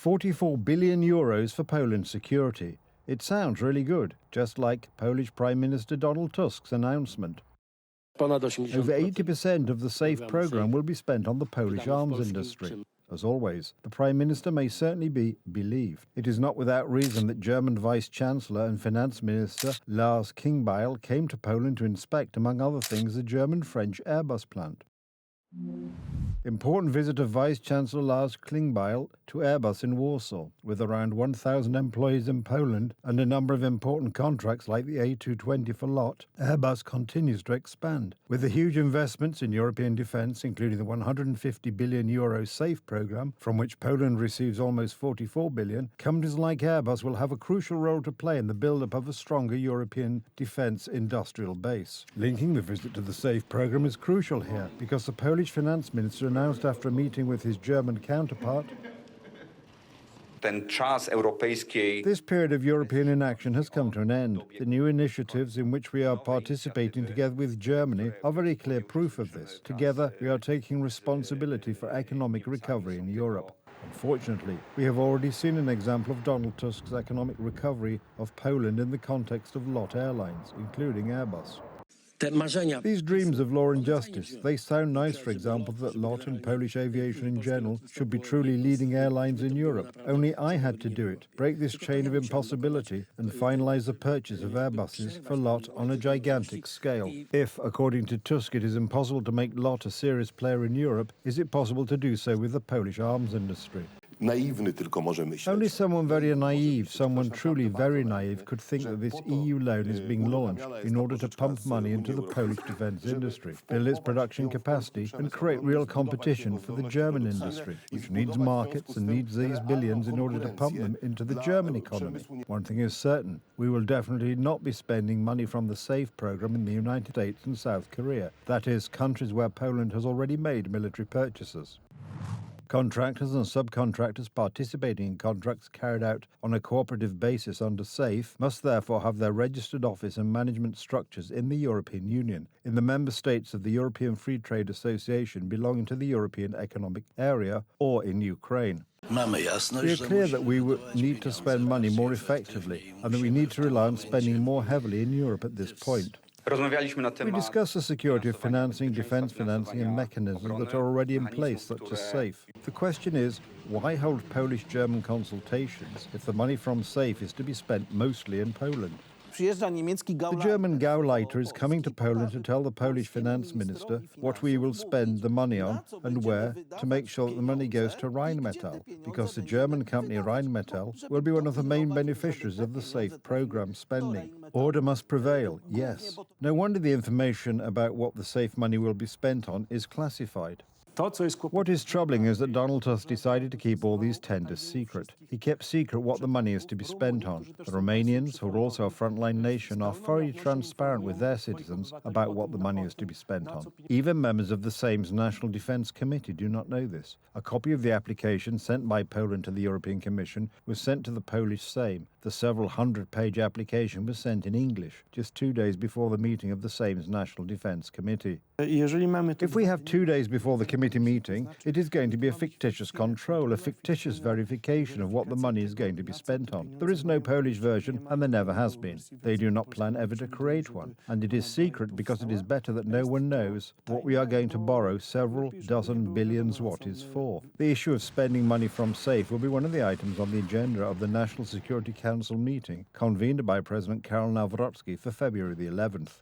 €44 billion for Poland's security. It sounds really good, just like Polish Prime Minister Donald Tusk's announcement. Over 80% of the SAFE programme will be spent on the Polish arms industry. As always, the Prime Minister may certainly be believed. It is not without reason that German Vice-Chancellor and Finance Minister Lars Klingbeil came to Poland to inspect, among other things, the German-French Airbus plant. Important visit of Vice-Chancellor Lars Klingbeil to Airbus in Warsaw. With around 1,000 employees in Poland and a number of important contracts like the A220 for LOT, Airbus continues to expand. With the huge investments in European defence, including the €150 billion SAFE programme, from which Poland receives almost €44 billion, companies like Airbus will have a crucial role to play in the build-up of a stronger European defence industrial base. Linking the visit to the SAFE programme is crucial here, because the Polish Finance Minister announced after a meeting with his German counterpart, this period of European inaction has come to an end. The new initiatives in which we are participating together with Germany are very clear proof of this. Together, we are taking responsibility for economic recovery in Europe. Unfortunately, we have already seen an example of Donald Tusk's economic recovery of Poland in the context of LOT Airlines, including Airbus. These dreams of law and justice, they sound nice, for example, that LOT and Polish aviation in general should be truly leading airlines in Europe. Only I had to do it, break this chain of impossibility and finalise the purchase of Airbuses for LOT on a gigantic scale. If, according to Tusk, it is impossible to make LOT a serious player in Europe, is it possible to do so with the Polish arms industry? Only someone very naive, someone truly very naive, could think that this EU loan is being launched in order to pump money into the Polish defence industry, build its production capacity and create real competition for the German industry, which needs markets and needs these billions in order to pump them into the German economy. One thing is certain, we will definitely not be spending money from the SAFE programme in the United States and South Korea, that is, countries where Poland has already made military purchases. Contractors and subcontractors participating in contracts carried out on a cooperative basis under SAFE must therefore have their registered office and management structures in the European Union, in the member states of the European Free Trade Association belonging to the European Economic Area, or in Ukraine. We are clear that we need to spend money more effectively and that we need to rely on spending more heavily in Europe at this point. We discuss the security of financing, defence financing and mechanisms that are already in place, such as SAFE. The question is, why hold Polish-German consultations if the money from SAFE is to be spent mostly in Poland? The German Gauleiter is coming to Poland to tell the Polish finance minister what we will spend the money on and where, to make sure that the money goes to Rheinmetall, because the German company Rheinmetall will be one of the main beneficiaries of the SAFE programme spending. Order must prevail, yes. No wonder the information about what the SAFE money will be spent on is classified. What is troubling is that Donald Tusk decided to keep all these tenders secret. He kept secret what the money is to be spent on. The Romanians, who are also a frontline nation, are very transparent with their citizens about what the money is to be spent on. Even members of the Sejm's National Defence Committee do not know this. A copy of the application sent by Poland to the European Commission was sent to the Polish Sejm. The several hundred-page application was sent in English, just 2 days before the meeting of the Sejm's National Defence Committee. If we have 2 days before the committee meeting, it is going to be a fictitious control, a fictitious verification of what the money is going to be spent on. There is no Polish version, and there never has been. They do not plan ever to create one, and it is secret because it is better that no one knows what we are going to borrow several dozen billion zlotys for. The issue of spending money from SAFE will be one of the items on the agenda of the National Security Council meeting, convened by President Karol Nawrocki for February the 11th.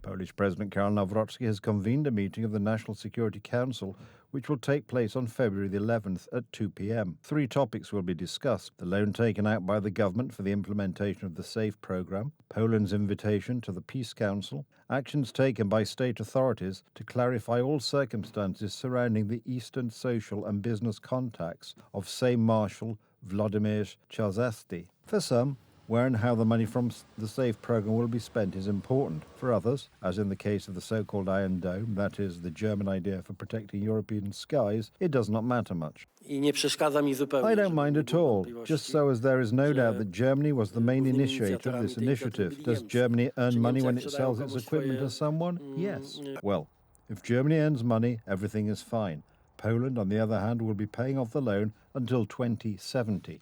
Polish President Karol Nawrocki has convened a meeting of the National Security Council, which will take place on February the 11th at 2 p.m. 3 topics will be discussed: the loan taken out by the government for the implementation of the SAFE programme, Poland's invitation to the Peace Council, actions taken by state authorities to clarify all circumstances surrounding the Eastern social and business contacts of Sejm Marshal Władimir Czarzasty. For some, where and how the money from the SAFE programme will be spent is important. For others, as in the case of the so-called Iron Dome, that is, the German idea for protecting European skies, it does not matter much. I don't mind at all, just so as there is no doubt that Germany was the main initiator of this initiative. Does Germany earn money when it sells its equipment to someone? Yes. Well, if Germany earns money, everything is fine. Poland, on the other hand, will be paying off the loan until 2070.